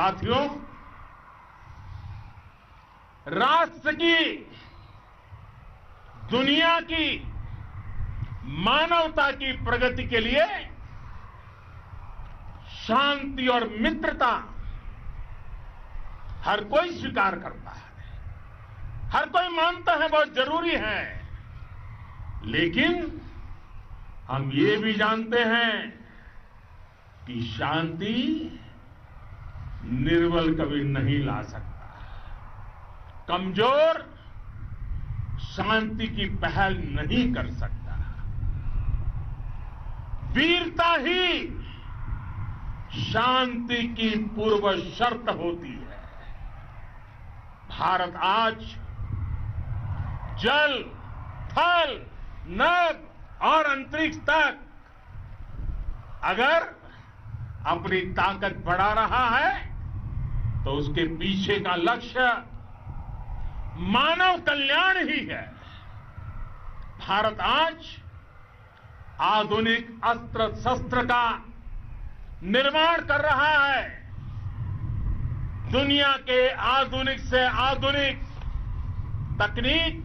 साथियों, राष्ट्र की, दुनिया की, मानवता की प्रगति के लिए शांति और मित्रता हर कोई स्वीकार करता है, हर कोई मानता है बहुत जरूरी है। लेकिन हम ये भी जानते हैं कि शांति निर्बल कभी नहीं ला सकता। कमजोर शांति की पहल नहीं कर सकता। वीरता ही शांति की पूर्व शर्त होती है। भारत आज जल, थल, नभ और अंतरिक्ष तक अगर अपनी ताकत बढ़ा रहा है तो उसके पीछे का लक्ष्य मानव कल्याण ही है। भारत आज आधुनिक अस्त्र शस्त्र का निर्माण कर रहा है। दुनिया के आधुनिक से आधुनिक तकनीक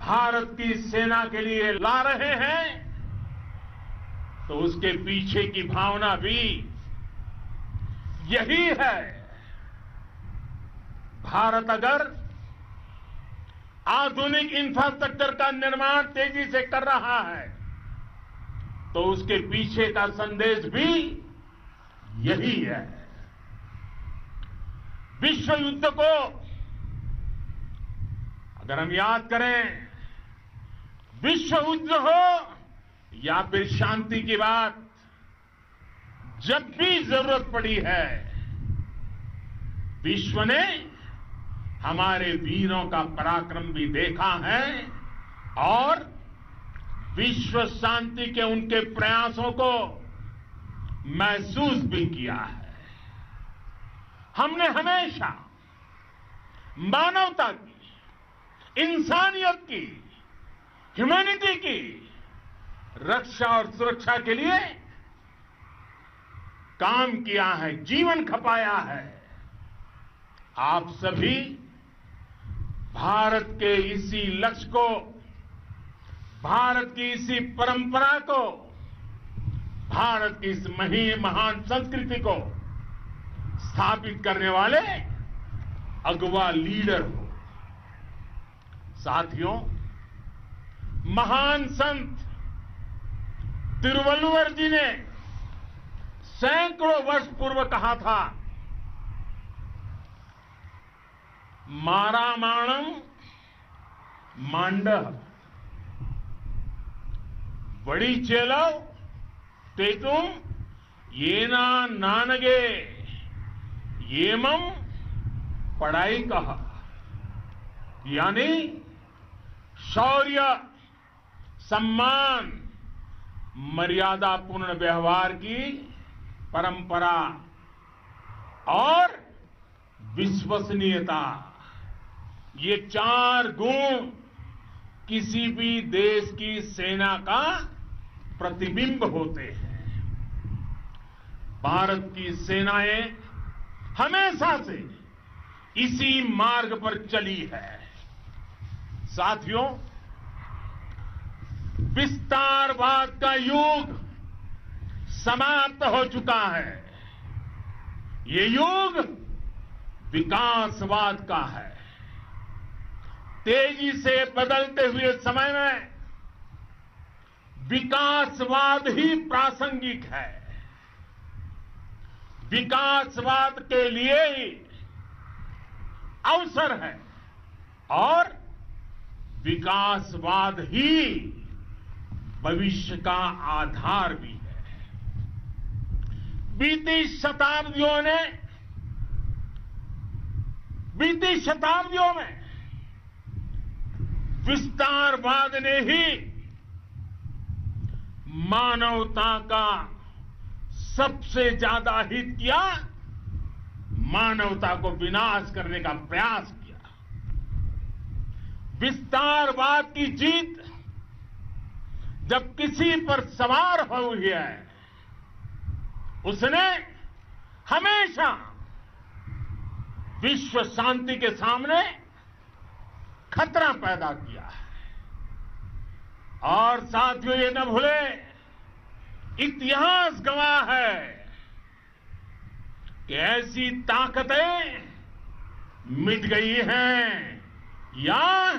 भारत की सेना के लिए ला रहे हैं, तो उसके पीछे की भावना भी यही है। भारत अगर आधुनिक इंफ्रास्ट्रक्चर का निर्माण तेजी से कर रहा है तो उसके पीछे का संदेश भी यही है। विश्व युद्ध को अगर हम याद करें, विश्व युद्ध हो या फिर शांति की बात, जब भी जरूरत पड़ी है विश्व ने हमारे वीरों का पराक्रम भी देखा है और विश्व शांति के उनके प्रयासों को महसूस भी किया है। हमने हमेशा मानवता की, इंसानियत की, ह्यूमैनिटी की रक्षा और सुरक्षा के लिए काम किया है, जीवन खपाया है। आप सभी भारत के इसी लक्ष्य को, भारत की इसी परंपरा को, भारत की इस महान संस्कृति को स्थापित करने वाले अगवा लीडर हो। साथियों, महान संत तिरुवल्लुवर जी ने सैकड़ों वर्ष पूर्व कहा था, मारामाणम मांडह बड़ी चेलव ते तुम येना नानगे येमम पढ़ाई कहा। यानी शौर्य, सम्मान, मर्यादापूर्ण व्यवहार की परंपरा और विश्वसनीयता, ये चार गुण किसी भी देश की सेना का प्रतिबिंब होते हैं। भारत की सेनाएं हमेशा से इसी मार्ग पर चली है। साथियों, विस्तारवाद का युग समाप्त हो चुका है। ये युग विकासवाद का है। तेजी से बदलते हुए समय में विकासवाद ही प्रासंगिक है। विकासवाद के लिए ही अवसर है और विकासवाद ही भविष्य का आधार भी है। बीती शताब्दियों में विस्तारवाद ने ही मानवता का सबसे ज्यादा हित किया, मानवता को विनाश करने का प्रयास किया। विस्तारवाद की जीत जब किसी पर सवार हुई है, उसने हमेशा विश्व शांति के सामने खतरा पैदा किया है। और साथियों, ये न भूले, इतिहास गवाह है कि ऐसी ताकतें मिट गई हैं या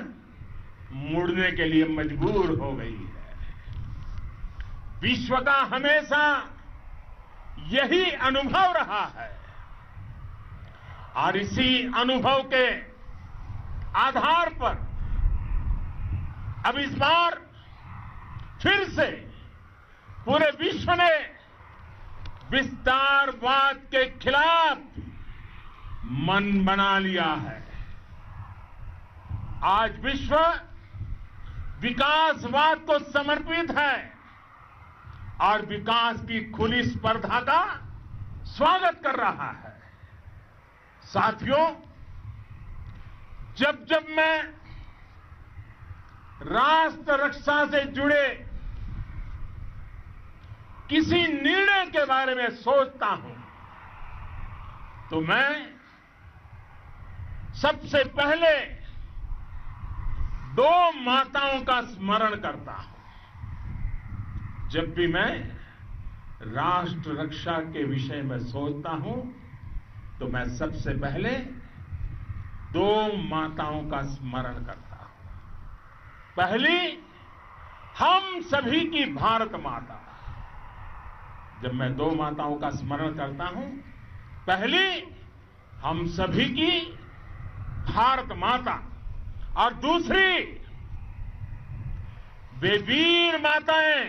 मुड़ने के लिए मजबूर हो गई है। विश्व का हमेशा यही अनुभव रहा है और इसी अनुभव के आधार पर अब इस बार फिर से पूरे विश्व ने विस्तारवाद के खिलाफ मन बना लिया है। आज विश्व विकासवाद को समर्पित है और विकास की खुली स्पर्धा का स्वागत कर रहा है। साथियों, जब जब मैं राष्ट्र रक्षा से जुड़े किसी निर्णय के बारे में सोचता हूं तो मैं सबसे पहले दो माताओं का स्मरण करता हूं। जब भी मैं राष्ट्र रक्षा के विषय में सोचता हूं तो मैं सबसे पहले दो माताओं का स्मरण करता हूं। पहली, हम सभी की भारत माता। जब मैं दो माताओं का स्मरण करता हूं, पहली हम सभी की भारत माता और दूसरी वे वीर माताएं,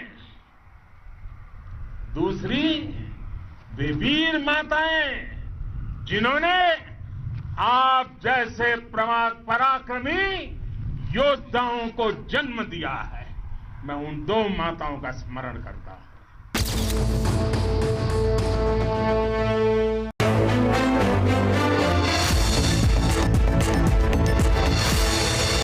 दूसरी वे वीर माताएं जिन्होंने आप जैसे पराक्रमी योद्धाओं को जन्म दिया है। मैं उन दो माताओं का स्मरण करता हूं।